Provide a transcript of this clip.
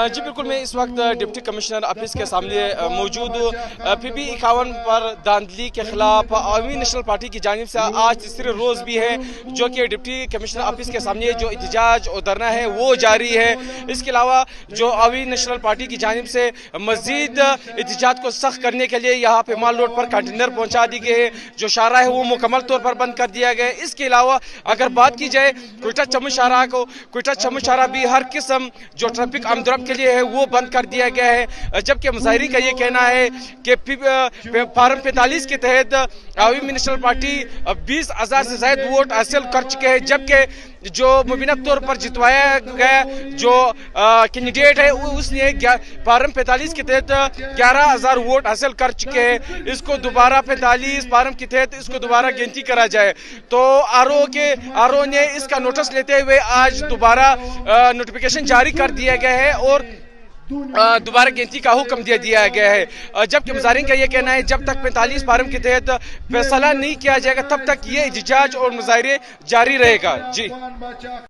जी बिल्कुल, मैं इस वक्त डिप्टी कमिश्नर ऑफिस के सामने मौजूद हूँ। PB 51 पर धांधली के खिलाफ अवामी नेशनल पार्टी की जानिब से आज तीसरे रोज़ भी है जो कि डिप्टी कमिश्नर ऑफिस के सामने जो एहतजाज और धरना है वो जारी है। इसके अलावा जो अवामी नेशनल पार्टी की जानिब से मज़ीद एहतजाज को सख्त करने के लिए यहाँ पे माल रोड पर कंटेनर पहुँचा दी गए है। जो शाहरा है वो मुकम्मल तौर पर बंद कर दिया गया है। इसके अलावा अगर बात की जाए क्वेटा चम्मू शाहरा को, क्वेटा चम्मू शाहरा भी हर किस्म जो ट्रैफिक आमदरफ्त के लिए है वो बंद कर दिया गया है। जबकि मुजाहिरीन का ये कहना है कि फार्म 45 के तहत अवामी नेशनल पार्टी 20,000 से ज्यादा वोट हासिल कर चुके हैं, जबकि जो मुबीना तौर पर जितवाया गया जो कैंडिडेट है उसने फार्म 45 के तहत 11,000 वोट हासिल कर चुके हैं। इसको दोबारा 45 फार्म के तहत इसको दोबारा गिनती करा जाए तो आरओ ने इसका नोटिस लेते हुए आज दोबारा नोटिफिकेशन जारी कर दिया गया है और दोबारा गिनती का हुक्म दे दिया गया है। जबकि मुजाहिरीन का यह कहना है जब तक 45 फार्म के तहत फैसला नहीं किया जाएगा तब तक ये एहतजाज और मुजाहिरे जारी रहेगा। जी।